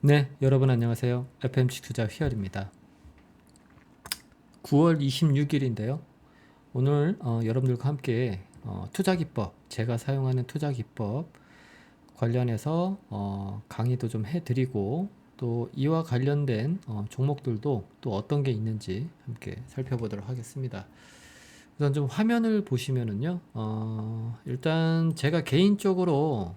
네, 여러분 안녕하세요. FMC 투자 휘열입니다. 9월 26일인데요. 오늘 여러분들과 함께 투자 기법, 제가 사용하는 투자 기법 관련해서 강의도 좀 해드리고 또 이와 관련된 종목들도 또 어떤 게 있는지 함께 살펴보도록 하겠습니다. 우선 좀 화면을 보시면은요. 일단 제가 개인적으로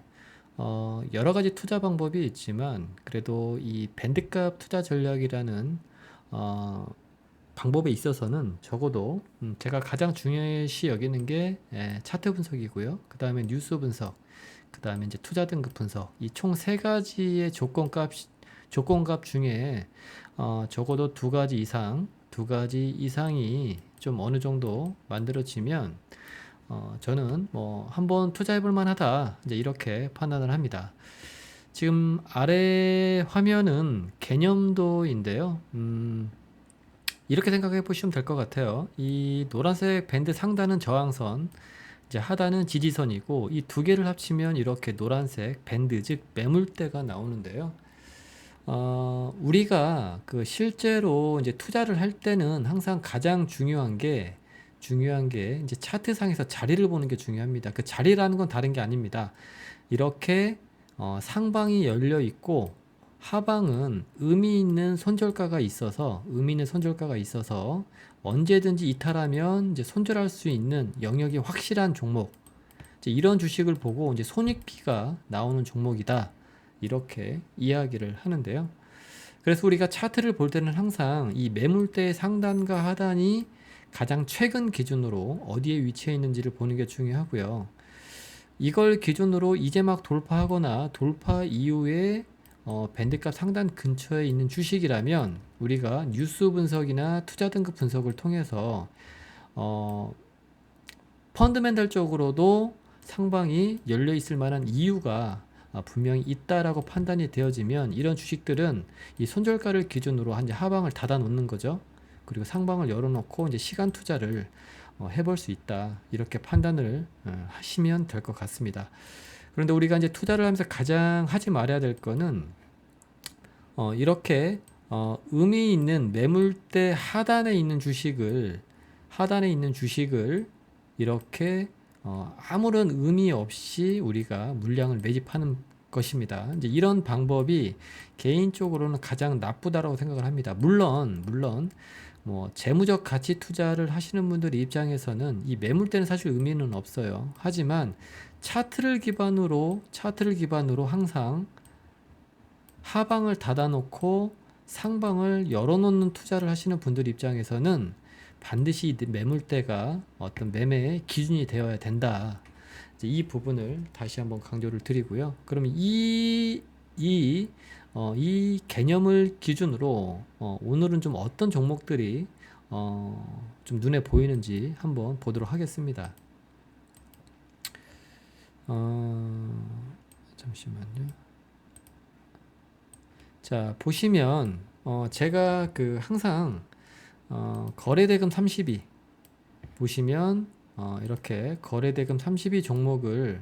여러 가지 투자 방법이 있지만 그래도 이 밴드값 투자 전략이라는 어, 방법에 있어서는 적어도 제가 가장 중요시 여기는 게 차트 분석이고요. 그 다음에 뉴스 분석, 그 다음에 이제 투자 등급 분석. 이 총 세 가지의 조건값 중에 적어도 두 가지 이상이 좀 어느 정도 만들어지면 저는 뭐 한번 투자해 볼 만하다. 이제 이렇게 판단을 합니다. 지금 아래 화면은 개념도인데요. 이렇게 생각해 보시면 될 것 같아요. 이 노란색 밴드 상단은 저항선, 이제 하단은 지지선이고 이 두 개를 합치면 이렇게 노란색 밴드, 즉 매물대가 나오는데요. 우리가 그 실제로 이제 투자를 할 때는 항상 가장 중요한 게 이제 차트상에서 자리를 보는 게 중요합니다. 그 자리라는 건 다른 게 아닙니다. 이렇게 상방이 열려 있고 하방은 의미 있는 손절가가 있어서 언제든지 이탈하면 이제 손절할 수 있는 영역이 확실한 종목. 이제 이런 주식을 보고 이제 손익비가 나오는 종목이다. 이렇게 이야기를 하는데요. 그래서 우리가 차트를 볼 때는 항상 이 매물대의 상단과 하단이 가장 최근 기준으로 어디에 위치해 있는지를 보는 게 중요하고요. 이걸 기준으로 이제 막 돌파하거나 돌파 이후에 밴드값 상단 근처에 있는 주식이라면 우리가 뉴스 분석이나 투자 등급 분석을 통해서 어, 펀드멘탈적으로도 상방이 열려 있을 만한 이유가 분명히 있다라고 판단이 되어지면 이런 주식들은 이 손절가를 기준으로 한 하방을 닫아 놓는 거죠. 그리고 상방을 열어놓고 이제 시간 투자를 해볼 수 있다. 이렇게 판단을 하시면 될 것 같습니다. 그런데 우리가 이제 투자를 하면서 가장 하지 말아야 될 거는 이렇게 의미 있는 매물대 하단에 있는 주식을 이렇게 아무런 의미 없이 우리가 물량을 매집하는 것입니다. 이제 이런 방법이 개인적으로는 가장 나쁘다라고 생각을 합니다. 물론 뭐 재무적 가치 투자를 하시는 분들 입장에서는 이 매물대는 사실 의미는 없어요. 하지만 차트를 기반으로 항상 하방을 닫아놓고 상방을 열어놓는 투자를 하시는 분들 입장에서는 반드시 매물대가 어떤 매매의 기준이 되어야 된다. 이 부분을 다시 한번 강조를 드리고요. 그럼 이 개념을 기준으로 오늘은 좀 어떤 종목들이 좀 눈에 보이는지 한번 보도록 하겠습니다. 잠시만요. 자, 보시면 제가 그 항상 거래대금 32 보시면 이렇게 거래대금 32 종목을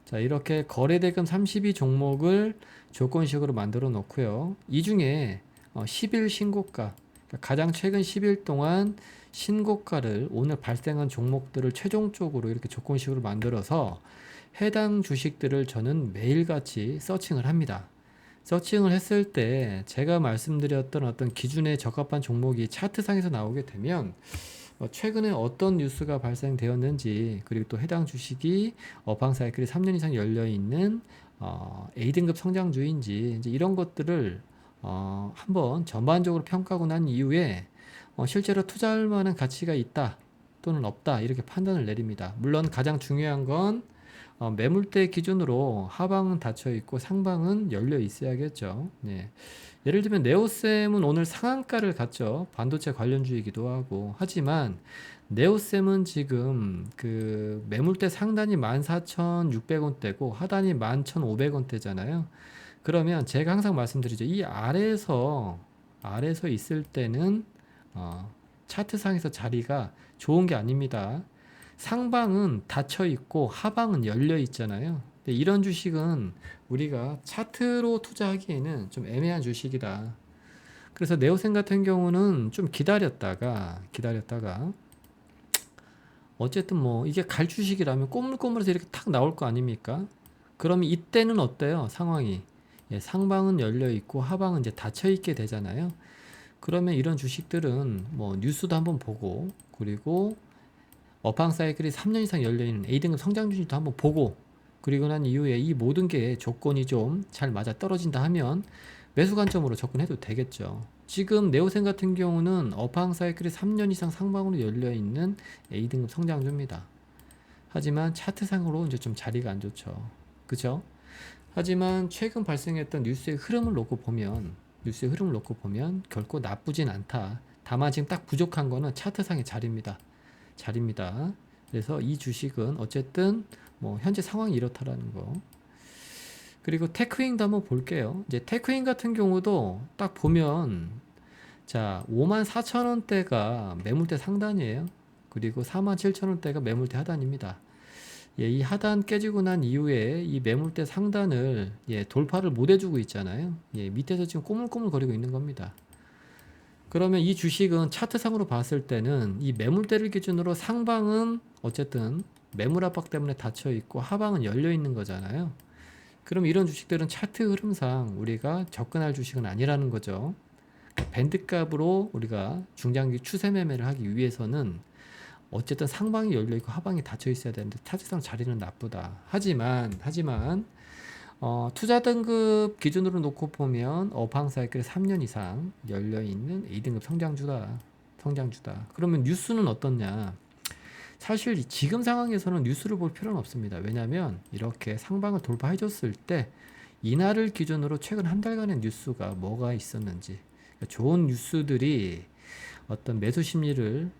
자, 이렇게 거래대금 32 종목을 조건식으로 만들어 놓고요. 이 중에 10일 신고가, 그러니까 가장 최근 10일 동안 신고가를 오늘 발생한 종목들을 최종적으로 이렇게 조건식으로 만들어서 해당 주식들을 저는 매일같이 서칭을 합니다. 서칭을 했을 때 제가 말씀드렸던 어떤 기준에 적합한 종목이 차트상에서 나오게 되면 최근에 어떤 뉴스가 발생되었는지, 그리고 또 해당 주식이 업황 사이클이 3년 이상 열려 있는 A등급 성장주인지 이제 이런 것들을 한번 전반적으로 평가하고 난 이후에 실제로 투자할 만한 가치가 있다 또는 없다 이렇게 판단을 내립니다. 물론 가장 중요한 건 매물대 기준으로 하방은 닫혀 있고 상방은 열려 있어야겠죠. 네. 예를 들면 네오셈은 오늘 상한가를 갔죠. 반도체 관련주이기도 하고. 하지만 네오셈은 지금 그 매물대 상단이 14,600원대고 하단이 11,500원대잖아요. 그러면 제가 항상 말씀드리죠. 이 아래에서 있을 때는 차트상에서 자리가 좋은 게 아닙니다. 상방은 닫혀 있고 하방은 열려 있잖아요. 근데 이런 주식은 우리가 차트로 투자하기에는 좀 애매한 주식이다. 그래서 네오센 같은 경우는 좀 기다렸다가 어쨌든 뭐 이게 갈 주식이라면 꼬물꼬물해서 이렇게 탁 나올 거 아닙니까? 그러면 이때는 어때요? 상황이. 예, 상방은 열려 있고 하방은 이제 닫혀 있게 되잖아요. 그러면 이런 주식들은 뭐 뉴스도 한번 보고, 그리고 업황 사이클이 3년 이상 열려 있는 A등급 성장 주식도 한번 보고, 그리고 난 이후에 이 모든 게 조건이 좀 잘 맞아 떨어진다 하면 매수 관점으로 접근해도 되겠죠. 지금 네오센 같은 경우는 업황 사이클이 3년 이상 상방으로 열려 있는 A등급 성장주입니다. 하지만 차트상으로 이제 좀 자리가 안 좋죠. 그죠? 하지만 최근 발생했던 뉴스의 흐름을 놓고 보면 결코 나쁘진 않다. 다만 지금 딱 부족한 거는 차트상의 자리입니다. 그래서 이 주식은 어쨌든 뭐 현재 상황이 이렇다라는 거. 그리고 테크윙도 한번 볼게요. 이제 테크윙 같은 경우도 딱 보면 자, 54,000원대가 매물대 상단이에요. 그리고 47,000원대가 매물대 하단입니다. 예, 이 하단 깨지고 난 이후에 이 매물대 상단을 돌파를 못 해주고 있잖아요. 예, 밑에서 지금 꼬물꼬물거리고 있는 겁니다. 그러면 이 주식은 차트상으로 봤을 때는 이 매물대를 기준으로 상방은 어쨌든 매물 압박 때문에 닫혀 있고 하방은 열려 있는 거잖아요. 그럼 이런 주식들은 차트 흐름상 우리가 접근할 주식은 아니라는 거죠. 밴드값으로 우리가 중장기 추세 매매를 하기 위해서는 어쨌든 상방이 열려 있고 하방이 닫혀 있어야 되는데 차트상 자리는 나쁘다. 하지만 투자 등급 기준으로 놓고 보면 업황 사이클이 3년 이상 열려 있는 A등급 성장주다. 그러면 뉴스는 어떻냐? 사실 지금 상황에서는 뉴스를 볼 필요는 없습니다. 왜냐하면 이렇게 상방을 돌파해 줬을 때 이날을 기준으로 최근 한 달간의 뉴스가 뭐가 있었는지, 그러니까 좋은 뉴스들이 어떤 매수 심리를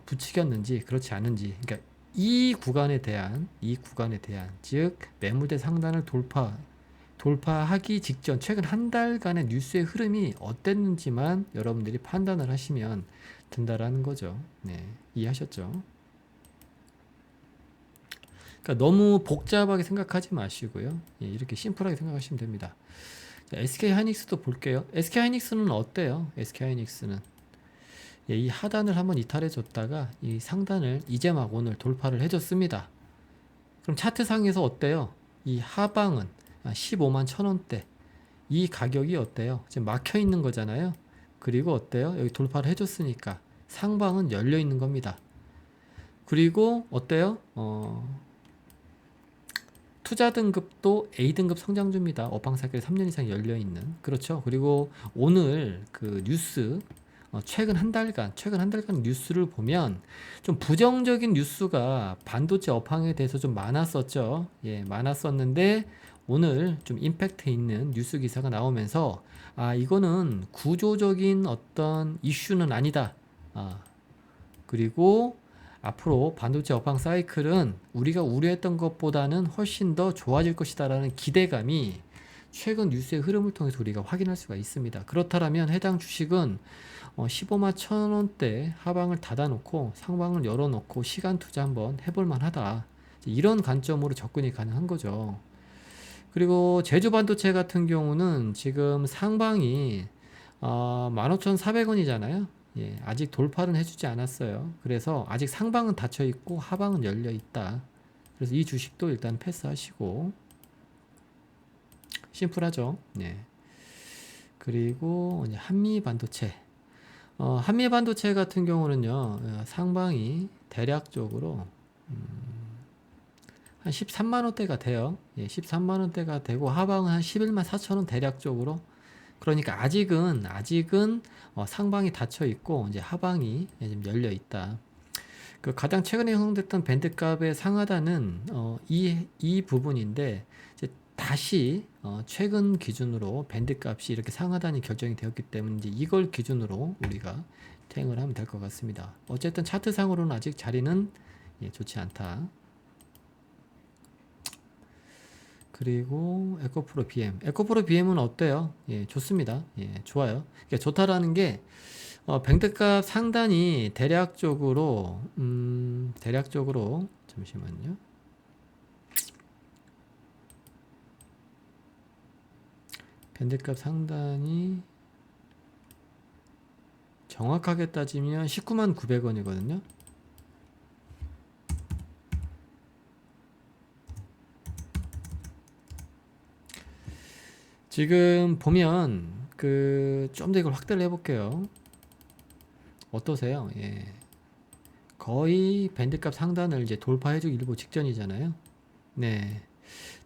부추겼는지 그렇지 않은지, 그러니까 이 구간에 대한 즉 매물대 상단을 돌파하기 직전 최근 한 달간의 뉴스의 흐름이 어땠는지만 여러분들이 판단을 하시면 된다라는 거죠. 네, 이해하셨죠? 그러니까 너무 복잡하게 생각하지 마시고요. 예, 이렇게 심플하게 생각하시면 됩니다. 자, SK 하이닉스도 볼게요. SK 하이닉스는 어때요? SK 하이닉스는 예, 이 하단을 한번 이탈해 줬다가 이 상단을 이제 막 오늘 돌파를 해줬습니다. 그럼 차트상에서 어때요? 이 하방은 15만 1,000원대 이 가격이 어때요? 지금 막혀 있는 거잖아요. 그리고 어때요? 여기 돌파를 해줬으니까 상방은 열려 있는 겁니다. 그리고 어때요? 투자 등급도 A등급 성장주입니다. 업황사이클 3년 이상 열려 있는. 그렇죠. 그리고 오늘 그 뉴스 최근 한 달간 뉴스를 보면 좀 부정적인 뉴스가 반도체 업황에 대해서 좀 많았었죠. 예, 많았었는데 오늘 좀 임팩트 있는 뉴스 기사가 나오면서 이거는 구조적인 어떤 이슈는 아니다. 그리고 앞으로 반도체 업황 사이클은 우리가 우려했던 것보다는 훨씬 더 좋아질 것이다라는 기대감이 최근 뉴스의 흐름을 통해서 우리가 확인할 수가 있습니다. 그렇다면 해당 주식은 15만 1,000원대 하방을 닫아놓고 상방을 열어놓고 시간 투자 한번 해볼 만하다. 이런 관점으로 접근이 가능한 거죠. 그리고 제주 반도체 같은 경우는 지금 상방이 15,400원이잖아요. 예, 아직 돌파는 해주지 않았어요. 그래서 아직 상방은 닫혀 있고 하방은 열려 있다. 그래서 이 주식도 일단 패스하시고 심플하죠. 네. 그리고 이제 한미 반도체. 한미 반도체 같은 경우는요, 상방이 대략적으로 한 13만 원대가 돼요. 예, 13만 원대가 되고 하방은 한 11만 4천 원 대략적으로. 그러니까 아직은 상방이 닫혀 있고 이제 하방이 지금 열려 있다. 그 가장 최근에 형성됐던 밴드값의 상하단은 이 부분인데 이제 다시 최근 기준으로 밴드값이 이렇게 상하단이 결정이 되었기 때문에 이제 이걸 기준으로 우리가 대응을 하면 될 것 같습니다. 어쨌든 차트상으로는 아직 자리는 좋지 않다. 그리고 에코프로 BM은 어때요? 예, 좋습니다. 예, 좋아요. 그러니까 좋다라는 게 밴드값 상단이 대략적으로 잠시만요. 밴드값 상단이 정확하게 따지면 199,900원이거든요. 지금 보면 좀 더 이걸 확대를 해볼게요. 어떠세요? 예. 거의 밴드값 상단을 이제 돌파해주기 일보 직전이잖아요. 네.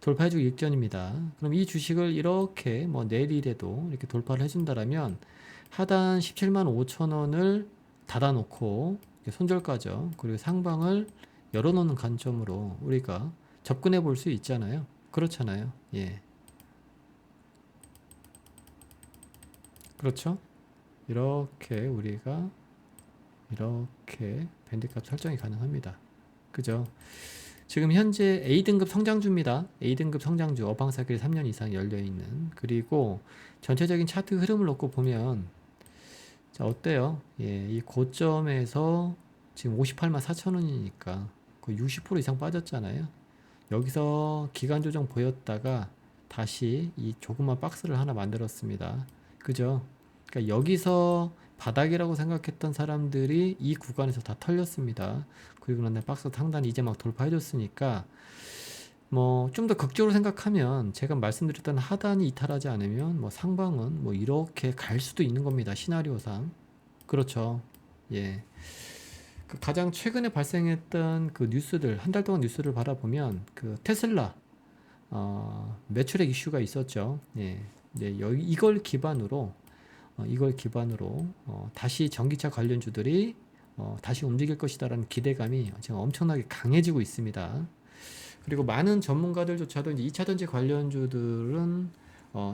돌파해주기 직전입니다. 그럼 이 주식을 이렇게 뭐 내일이라도 이렇게 돌파를 해준다라면 하단 175,000원을 닫아놓고 손절가죠. 그리고 상방을 열어놓는 관점으로 우리가 접근해 볼 수 있잖아요. 그렇잖아요. 예. 그렇죠? 이렇게 우리가 이렇게 밴드값 설정이 가능합니다. 그죠? 지금 현재 A등급 성장주입니다. A등급 성장주, 어방사길 3년 이상 열려있는. 그리고 전체적인 차트 흐름을 놓고 보면, 자, 어때요? 예, 이 고점에서 지금 584,000원이니까 거의 60% 이상 빠졌잖아요. 여기서 기간 조정 보였다가 다시 이 조그만 박스를 하나 만들었습니다. 그죠? 그러니까 여기서 바닥이라고 생각했던 사람들이 이 구간에서 다 털렸습니다. 그리고 난 박스 상단 이제 막 돌파해줬으니까 뭐 좀 더 극적으로 생각하면 제가 말씀드렸던 하단이 이탈하지 않으면 뭐 상방은 뭐 이렇게 갈 수도 있는 겁니다. 시나리오상. 그렇죠. 예. 그 가장 최근에 발생했던 그 뉴스들, 한 달 동안 뉴스를 바라보면 그 테슬라 매출액 이슈가 있었죠. 예. 이제 이걸 기반으로 다시 전기차 관련주들이 다시 움직일 것이다라는 기대감이 지금 엄청나게 강해지고 있습니다. 그리고 많은 전문가들조차도 이제 2차 전지 관련주들은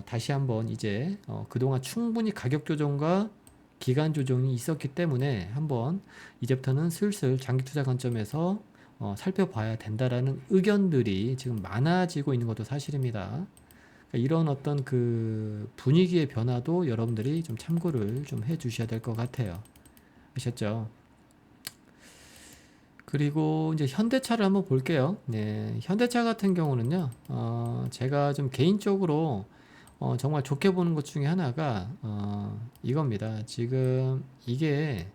다시 한번 이제 그동안 충분히 가격 조정과 기간 조정이 있었기 때문에 한번 이제부터는 슬슬 장기 투자 관점에서 살펴봐야 된다라는 의견들이 지금 많아지고 있는 것도 사실입니다. 그러니까 이런 어떤 그 분위기의 변화도 여러분들이 좀 참고를 좀 해 주셔야 될 것 같아요. 아셨죠? 그리고 이제 현대차를 한번 볼게요. 네, 현대차 같은 경우는요, 제가 좀 개인적으로 정말 좋게 보는 것 중에 하나가 이겁니다. 지금 이게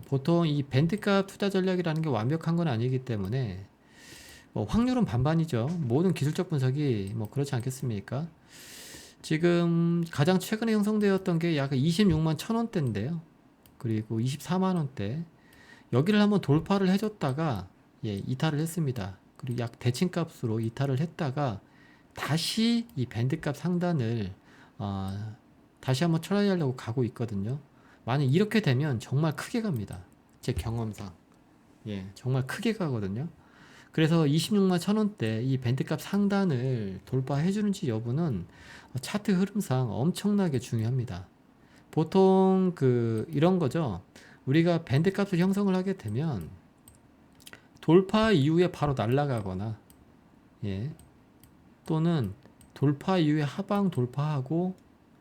보통 이 밴드값 투자 전략이라는 게 완벽한 건 아니기 때문에 뭐 확률은 반반이죠. 모든 기술적 분석이 뭐 그렇지 않겠습니까? 지금 가장 최근에 형성되었던 게 약 26만 1,000원대인데요. 그리고 24만 원대. 여기를 한번 돌파를 해줬다가 예, 이탈을 했습니다. 그리고 약 대칭값으로 이탈을 했다가 다시 이 밴드값 상단을 다시 한번 트라이 하려고 가고 있거든요. 만약 이렇게 되면 정말 크게 갑니다. 제 경험상. 예, 정말 크게 가거든요. 그래서 26만 1,000원대 이 밴드값 상단을 돌파해 주는지 여부는 차트 흐름상 엄청나게 중요합니다. 보통 이런 거죠. 우리가 밴드값을 형성을 하게 되면 돌파 이후에 바로 날아가거나 예, 또는 돌파 이후에 하방 돌파하고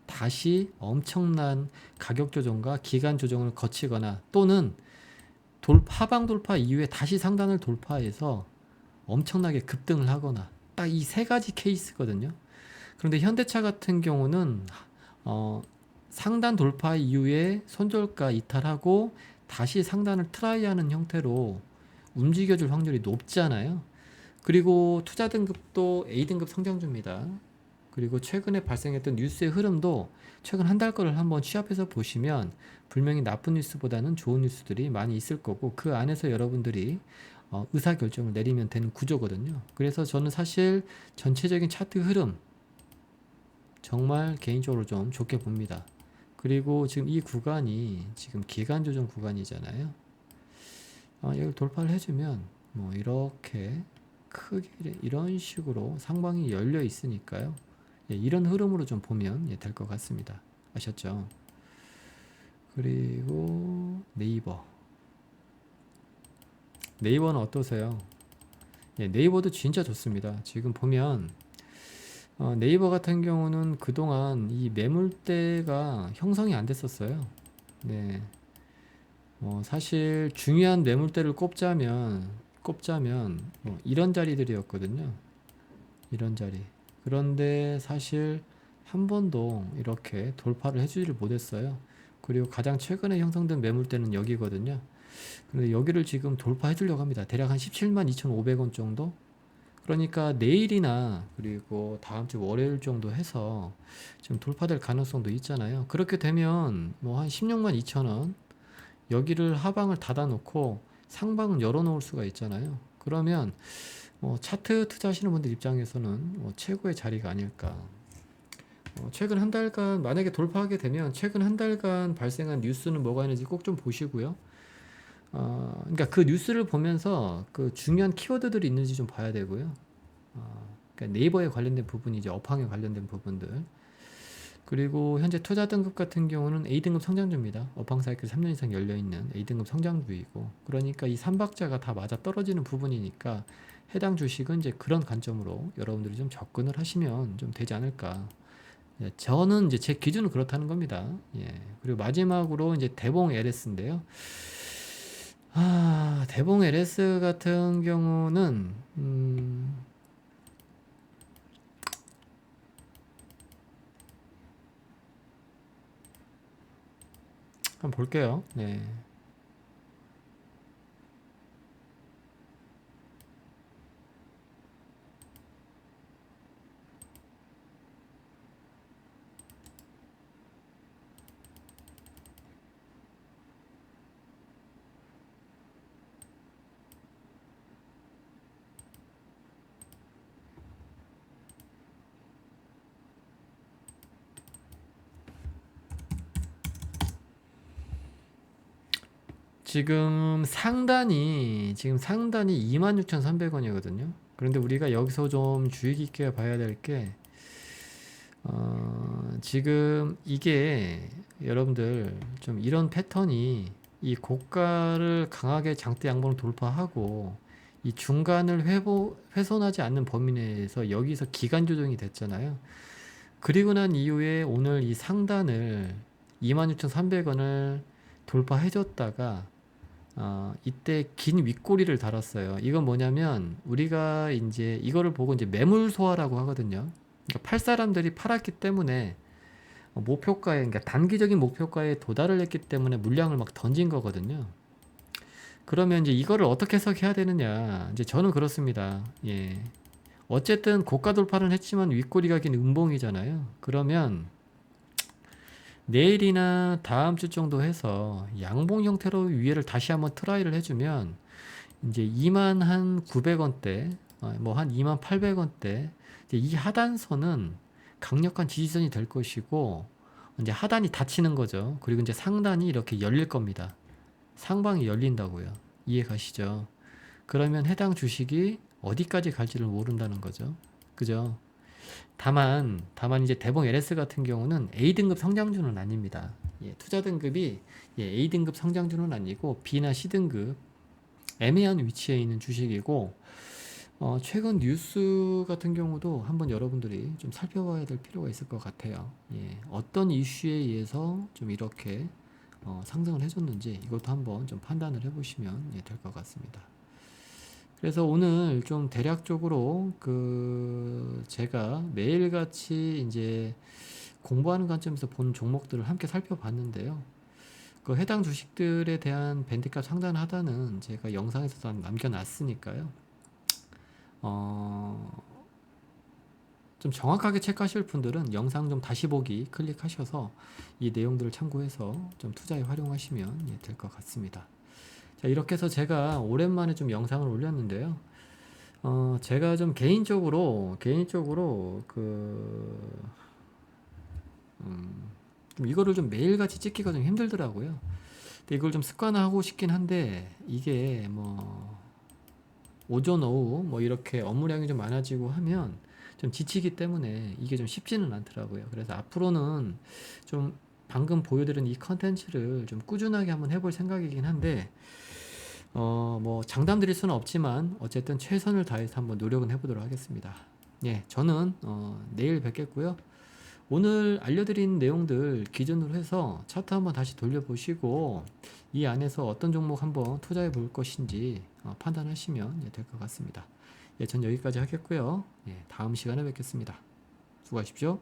다시 엄청난 가격 조정과 기간 조정을 거치거나 또는 하방 돌파 이후에 다시 상단을 돌파해서 엄청나게 급등을 하거나 딱 이 세 가지 케이스거든요. 그런데 현대차 같은 경우는 상단 돌파 이후에 손절가 이탈하고 다시 상단을 트라이하는 형태로 움직여줄 확률이 높잖아요. 그리고 투자 등급도 A등급 성장주입니다. 그리고 최근에 발생했던 뉴스의 흐름도 최근 한 달 거를 한번 취합해서 보시면 분명히 나쁜 뉴스보다는 좋은 뉴스들이 많이 있을 거고 그 안에서 여러분들이 의사결정을 내리면 되는 구조거든요. 그래서 저는 사실 전체적인 차트 흐름 정말 개인적으로 좀 좋게 봅니다. 그리고 지금 이 구간이 지금 기간 조정 구간이잖아요. 여기를 돌파를 해주면 뭐 이렇게 크게 이런 식으로 상방이 열려 있으니까요. 예, 이런 흐름으로 좀 보면 예, 될 것 같습니다. 아셨죠? 그리고 네이버는 어떠세요? 예, 네이버도 진짜 좋습니다. 지금 보면 네이버 같은 경우는 그동안 이 매물대가 형성이 안 됐었어요. 네. 사실 중요한 매물대를 꼽자면 뭐 이런 자리들이었거든요. 이런 자리. 그런데 사실 한 번도 이렇게 돌파를 해주지를 못했어요. 그리고 가장 최근에 형성된 매물대는 여기거든요. 근데 여기를 지금 돌파해 주려고 합니다. 대략 한 17만 2,500원 정도? 그러니까 내일이나 그리고 다음 주 월요일 정도 해서 좀 돌파될 가능성도 있잖아요. 그렇게 되면 뭐 한 16만 2천 원 여기를 하방을 닫아 놓고 상방은 열어 놓을 수가 있잖아요. 그러면 차트 투자하시는 분들 입장에서는 최고의 자리가 아닐까. 최근 한 달간 만약에 돌파하게 되면 최근 한 달간 발생한 뉴스는 뭐가 있는지 꼭 좀 보시고요. 그러니까 그 뉴스를 보면서 그 중요한 키워드들이 있는지 좀 봐야 되고요. 그러니까 네이버에 관련된 부분이 이제 업황에 관련된 부분들. 그리고 현재 투자 등급 같은 경우는 A등급 성장주입니다. 업황 사이클 3년 이상 열려 있는 A등급 성장주이고, 그러니까 이 3박자가 다 맞아 떨어지는 부분이니까 해당 주식은 이제 그런 관점으로 여러분들이 좀 접근을 하시면 좀 되지 않을까. 예, 저는 이제 제 기준은 그렇다는 겁니다. 예. 그리고 마지막으로 이제 대봉 LS인데요. 대봉 LS 같은 경우는 한번 볼게요. 네. 지금 상단이 26,300원이거든요. 그런데 우리가 여기서 좀 주의 깊게 봐야 될 게, 지금 이게 여러분들 좀 이런 패턴이 이 고가를 강하게 장대 양봉을 돌파하고 이 중간을 훼손하지 않는 범위 내에서 여기서 기간 조정이 됐잖아요. 그리고 난 이후에 오늘 이 상단을 26,300원을 돌파해줬다가 이때 긴 윗꼬리를 달았어요. 이건 뭐냐면 우리가 이제 이거를 보고 이제 매물 소화라고 하거든요. 그러니까 팔 사람들이 팔았기 때문에 목표가에, 그러니까 단기적인 목표가에 도달을 했기 때문에 물량을 막 던진 거거든요. 그러면 이제 이거를 어떻게 해석해야 되느냐? 이제 저는 그렇습니다. 예. 어쨌든 고가 돌파는 했지만 윗꼬리가 긴 음봉이잖아요. 그러면 내일이나 다음 주 정도 해서 양봉 형태로 위에를 다시 한번 트라이를 해주면 이제 2만 한 900원대, 뭐 한 2만 800원대, 이 하단선은 강력한 지지선이 될 것이고, 이제 하단이 닫히는 거죠. 그리고 이제 상단이 이렇게 열릴 겁니다. 상방이 열린다고요. 이해 가시죠? 그러면 해당 주식이 어디까지 갈지를 모른다는 거죠. 그죠? 다만 이제 대봉 LS 같은 경우는 A등급 성장주는 아닙니다. 예, 투자 등급이 A등급 성장주는 아니고 B나 C등급 애매한 위치에 있는 주식이고, 최근 뉴스 같은 경우도 한번 여러분들이 좀 살펴봐야 될 필요가 있을 것 같아요. 예, 어떤 이슈에 의해서 좀 이렇게 상승을 해줬는지 이것도 한번 좀 판단을 해보시면 될 것 같습니다. 그래서 오늘 좀 대략적으로 제가 매일같이 이제 공부하는 관점에서 본 종목들을 함께 살펴봤는데요. 그 해당 주식들에 대한 밴드값 상단 하단은 제가 영상에서 남겨놨으니까요. 좀 정확하게 체크하실 분들은 영상 좀 다시 보기 클릭하셔서 이 내용들을 참고해서 좀 투자에 활용하시면 될 것 같습니다. 자, 이렇게 해서 제가 오랜만에 좀 영상을 올렸는데요. 제가 좀 개인적으로 좀 이거를 좀 매일같이 찍기가 좀 힘들더라고요. 근데 이걸 좀 습관화하고 싶긴 한데 이게 뭐 오전 오후 뭐 이렇게 업무량이 좀 많아지고 하면 좀 지치기 때문에 이게 좀 쉽지는 않더라고요. 그래서 앞으로는 좀 방금 보여드린 이 컨텐츠를 좀 꾸준하게 한번 해볼 생각이긴 한데 뭐 장담 드릴 수는 없지만 어쨌든 최선을 다해서 한번 노력은 해보도록 하겠습니다. 예, 저는 내일 뵙겠고요. 오늘 알려드린 내용들 기준으로 해서 차트 한번 다시 돌려보시고 이 안에서 어떤 종목 한번 투자해 볼 것인지 판단하시면 될 것 같습니다. 예, 전 여기까지 하겠고요. 예, 다음 시간에 뵙겠습니다. 수고하십시오.